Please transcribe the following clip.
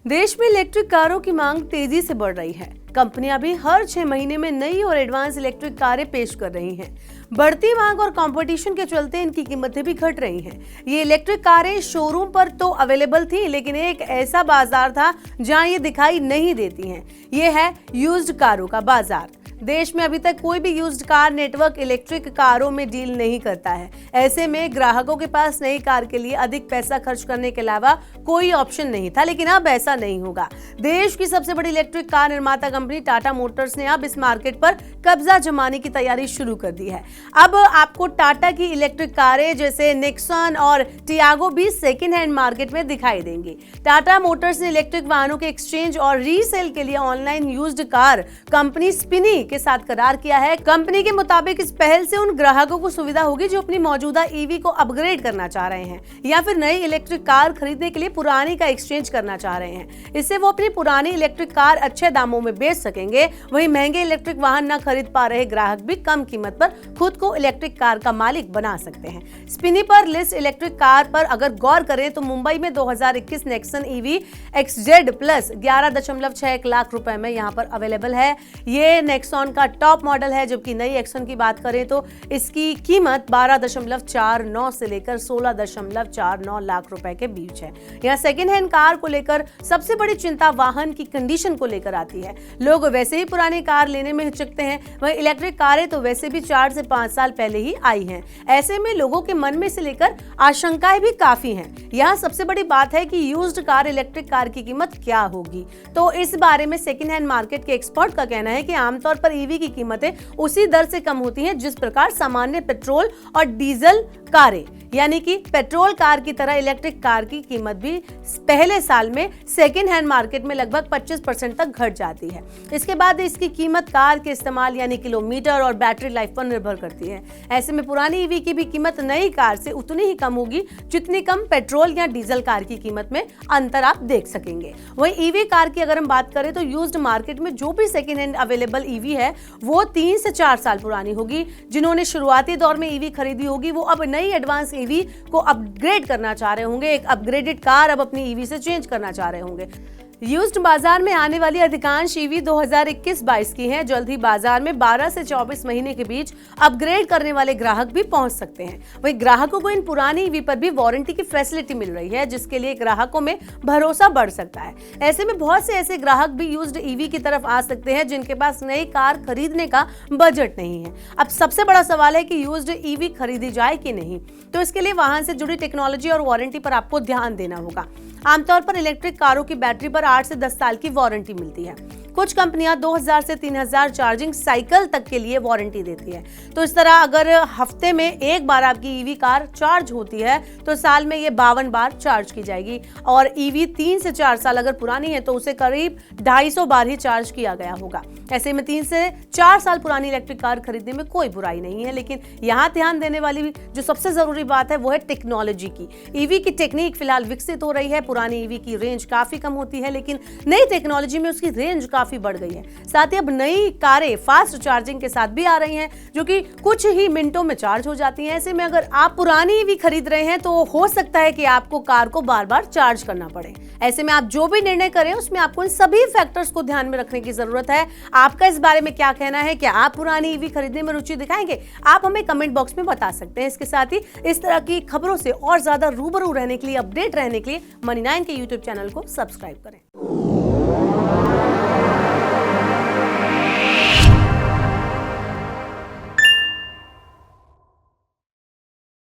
देश में इलेक्ट्रिक कारों की मांग तेजी से बढ़ रही है। कंपनियां भी हर 6 महीने में नई और एडवांस इलेक्ट्रिक कारें पेश कर रही हैं। बढ़ती मांग और कंपटीशन के चलते इनकी कीमतें भी घट रही हैं। ये इलेक्ट्रिक कारें शोरूम पर तो अवेलेबल थी, लेकिन एक ऐसा बाजार था जहां ये दिखाई नहीं देती हैं। ये है यूज्ड कारों का बाजार। देश में अभी तक कोई भी यूज्ड कार नेटवर्क इलेक्ट्रिक कारों में डील नहीं करता है। ऐसे में ग्राहकों के पास नई कार के लिए अधिक पैसा खर्च करने के अलावा कोई ऑप्शन नहीं था, लेकिन अब ऐसा नहीं होगा। देश की सबसे बड़ी इलेक्ट्रिक कार निर्माता कंपनी टाटा मोटर्स ने अब इस मार्केट पर कब्जा जमाने की तैयारी शुरू कर दी है। अब आपको टाटा की इलेक्ट्रिक कारें जैसे नेक्सॉन और टियागो भी सेकेंड हैंड मार्केट में दिखाई देंगी। टाटा मोटर्स ने इलेक्ट्रिक वाहनों के एक्सचेंज और रीसेल के लिए online used car company Spini के साथ करार किया है। कंपनी के मुताबिक इस पहल से उन ग्राहकों को सुविधा होगी जो अपनी मौजूदा ईवी को अपग्रेड करना चाह रहे हैं या फिर नई इलेक्ट्रिक कार खरीदने के लिए पुरानी का एक्सचेंज करना चाह रहे हैं। इससे वो अपनी पुरानी इलेक्ट्रिक कार अच्छे दामों में बेच सकेंगे। वहीं महंगे इलेक्ट्रिक वाहन न खरीद पा रहे ग्राहक भी कम कीमत पर खुद को इलेक्ट्रिक कार का मालिक बना सकते हैं। स्पिनी पर लिस्ट इलेक्ट्रिक कार पर अगर गौर करें तो मुंबई में 2021 Nexon EV XZ plus 11.61 lakh रुपए में यहाँ पर अवेलेबल है। ये नेक्सॉन का टॉप मॉडल है, जबकि नई एक्सन की बात करें तो इसकी कीमत 12.49 से लेकर 16.49 लाख रुपए के बीच है। यहाँ सेकेंड हैंड कार को लेकर सबसे बड़ी चिंता वाहन की कंडीशन को लेकर आती है। लोग वैसे ही पुरानी कार लेने में हिचकते हैं, वहीं इलेक्ट्रिक कारें तो वैसे भी 4 से 5 साल पहले ही आई हैं। ऐसे में लोगों के मन में से लेकर आशंकाएं भी काफी हैं। यहाँ सबसे बड़ी बात है कि यूज्ड कार इलेक्ट्रिक कार की कीमत क्या होगी। तो इस बारे में सेकेंड हैंड मार्केट के एक्सपर्ट का कहना है कि आमतौर पर ईवी की कीमतें उसी दर से कम होती हैं जिस प्रकार सामान्य पेट्रोल और डीजल कारें, यानी कि पेट्रोल कार की तरह इलेक्ट्रिक कार की कीमत भी पहले साल में सेकेंड हैंड मार्केट में लगभग 25% तक घट जाती है। इसके बाद इसकी कीमत कार के इस्तेमाल यानी किलोमीटर और बैटरी लाइफ पर निर्भर करती है। ऐसे में पुरानी ईवी की भी कीमत नई कार से उतनी ही कम होगी जितनी कम पेट्रोल या डीजल कार की कीमत में अंतर आप देख सकेंगे। वहीं ईवी कार की अगर हम बात करें तो यूज्ड मार्केट में जो भी सेकेंड हैंड अवेलेबल ईवी है वो 3 से 4 साल पुरानी होगी। जिन्होंने शुरुआती दौर में ईवी खरीदी होगी वो अब नई एडवांस ईवी को अपग्रेड करना चाह रहे होंगे। एक अपग्रेडेड कार अब अपनी ईवी से चेंज करना चाह रहे होंगे। यूज्ड बाजार में आने वाली अधिकांश ईवी 2021-22 की हैं। जल्द ही बाजार में 12 से 24 महीने के बीच अपग्रेड करने वाले ग्राहक भी पहुंच सकते हैं। वहीं ग्राहकों को इन पुरानी ईवी पर भी वारंटी की फैसिलिटी मिल रही है, जिसके लिए ग्राहकों में भरोसा बढ़ सकता है। ऐसे में बहुत से ऐसे ग्राहक भी यूज्ड ईवी की तरफ आ सकते हैं जिनके पास नई कार खरीदने का बजट नहीं है। अब सबसे बड़ा सवाल है कि यूज्ड ईवी खरीदी जाए कि नहीं, तो इसके लिए वाहन से जुड़ी टेक्नोलॉजी और वारंटी पर आपको ध्यान देना होगा। आमतौर पर इलेक्ट्रिक कारों की बैटरी पर 8 से 10 साल की वारंटी मिलती है। कुछ कंपनियां 2000 से 3000 चार्जिंग साइकिल तक के लिए वारंटी देती है। तो इस तरह अगर हफ्ते में एक बार आपकी ईवी कार चार्ज होती है तो साल में ये 52 बार चार्ज की जाएगी। और ईवी 3 से 4 साल अगर पुरानी है तो उसे करीब 250 बार ही चार्ज किया गया होगा। ऐसे में 3 से 4 साल पुरानी इलेक्ट्रिक कार खरीदने में कोई बुराई नहीं है, लेकिन यहाँ ध्यान देने वाली जो सबसे जरूरी बात है वो है टेक्नोलॉजी की। ईवी की टेक्निक फिलहाल विकसित हो रही है। पुरानी ईवी की रेंज काफी कम होती है, लेकिन नई टेक्नोलॉजी में उसकी रेंज काफी बढ़ गई है। साथ ही अब नई कारें फास्ट चार्जिंग के साथ भी आ रही हैं, जो कि कुछ ही मिनटों में चार्ज हो जाती हैं। ऐसे में अगर आप पुरानी ईवी खरीद रहे हैं तो हो सकता है कि आपको कार को बार बार चार्ज करना पड़े। ऐसे में आप जो भी निर्णय करें उसमें आपको इन सभी फैक्टर्स को ध्यान में रखने की जरूरत है। आपका इस बारे में क्या कहना है? क्या आप पुरानी ईवी खरीदने में रुचि दिखाएंगे? आप हमें कमेंट बॉक्स में बता सकते हैं। इसके साथ ही इस तरह की खबरों से और ज्यादा रूबरू रहने के लिए, अपडेट रहने के लिए मनी9 के यूट्यूब चैनल को सब्सक्राइब करें।